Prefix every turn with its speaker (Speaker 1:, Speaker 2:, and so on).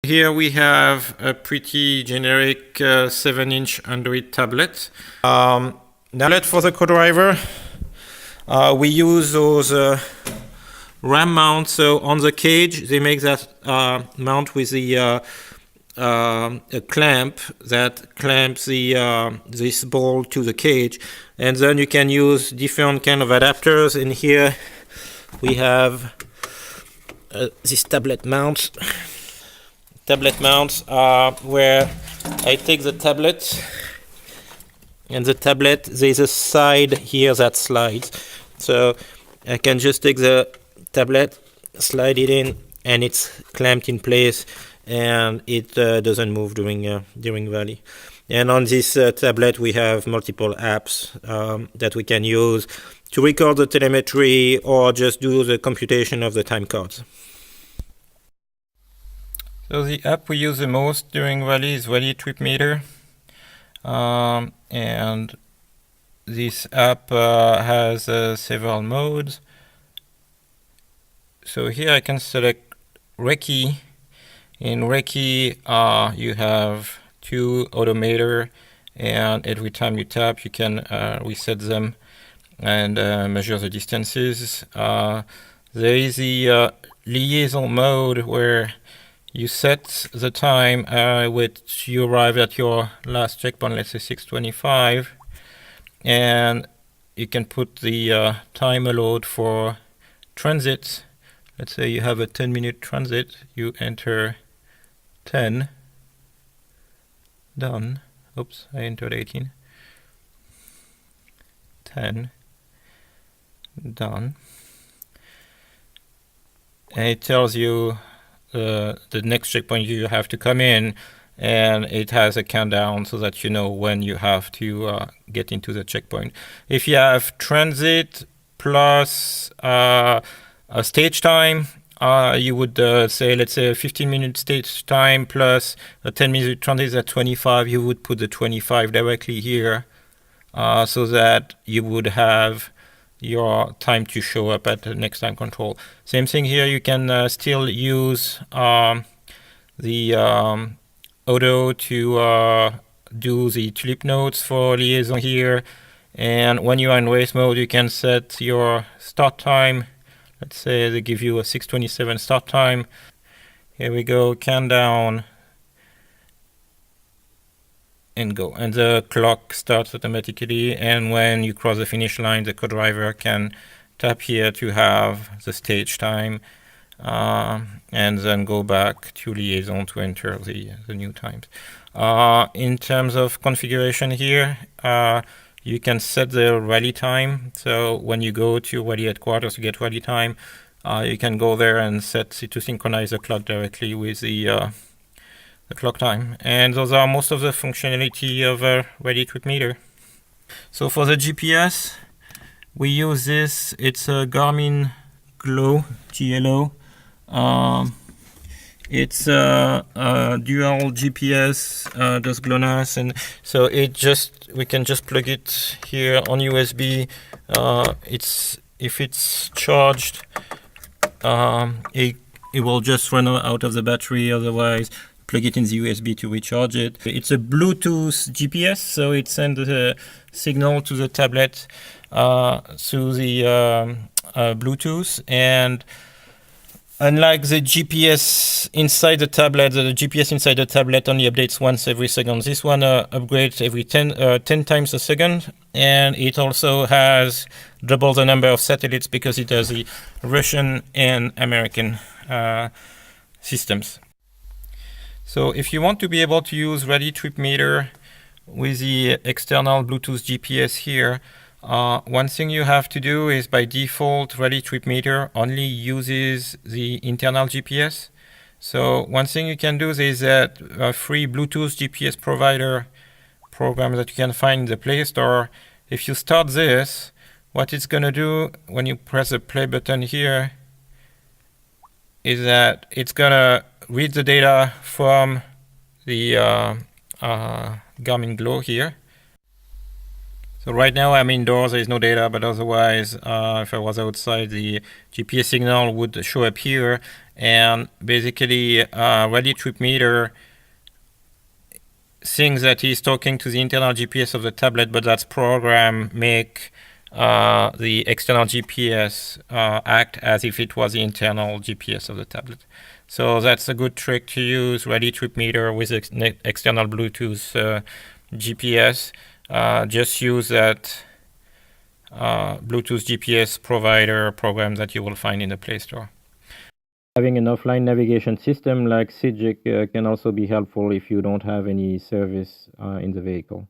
Speaker 1: Here we have a pretty generic 7-inch Android tablet. Now for the codriver, we use those RAM mounts. So on the cage, they make that mount with the a clamp that clamps the this ball to the cage, and then you can use different kind of adapters. In here, we have this tablet mounts. Tablet mounts are where I take the tablet, and the tablet, there's a side here that slides, so I can just take the tablet, slide it in, and it's clamped in place, and it doesn't move during rally. And on this tablet we have multiple apps that we can use to record the telemetry or just do the computation of the time cards. So the app we use the most during rally is Rally Tripmeter, and this app has several modes. So here I can select Recce. In Recce you have 2 odometer, and every time you tap you can reset them and measure the distances. There is the liaison mode where you set the time which you arrive at your last checkpoint, let's say 6:25, and you can put the timer load for transit. Let's say you have a 10-minute transit, you enter 10, done. Oops, I entered 18. 10, done. And it tells you the next checkpoint you have to come in, and it has a countdown so that you know when you have to get into the checkpoint. If you have transit plus a stage time, you would say, let's say a 15-minute stage time plus a 10-minute transit at 25, you would put the 25 directly here so that you would have your time to show up at the next time control. Same thing here, you can still use the HOWTO to do the tulip notes for liaison here, and when you are in race mode you can set your start time. Let's say they give you a 6:27 start time. Here we go, countdown, and go, and the clock starts automatically, and when you cross the finish line the codriver can tap here to have the stage time, and then go back to liaison to enter the new times. In terms of configuration here, you can set the rally time. So when you go to rally headquarters to get rally time, you can go there and set to synchronize the clock directly with the clock time. And those are most of the functionality of a Rally Tripmeter. So for the GPS, we use this. It's a Garmin GLO, GLO. It's a dual GPS, does GLONASS, and so we can just plug it here on USB. If it's charged, it will just run out of the battery. Otherwise, plug it in the USB to recharge it. It's a Bluetooth GPS, so it sends a signal to the tablet through the Bluetooth. And unlike the GPS inside the tablet, the GPS inside the tablet only updates once every second. This one upgrades every 10 times a second, and it also has double the number of satellites because it has the Russian and American systems. So if you want to be able to use Rally Tripmeter with the external Bluetooth GPS here, one thing you have to do is, by default, Rally Tripmeter only uses the internal GPS. So one thing you can do is that a free Bluetooth GPS provider program that you can find in the Play Store. If you start this, what it's going to do when you press the play button here is that it's going to read the data from the Garmin GLO here, So right now I'm indoors, there is no data, but otherwise, if I was outside, the GPS signal would show up here. And basically, Rally Tripmeter thinks that he's talking to the internal GPS of the tablet, but that's program make the external GPS act as if it was the internal GPS of the tablet. So that's a good trick to use, Rally Tripmeter with external Bluetooth GPS. Just use that Bluetooth GPS provider program that you will find in the Play Store. Having an offline navigation system like CIGIC can also be helpful if you don't have any service in the vehicle.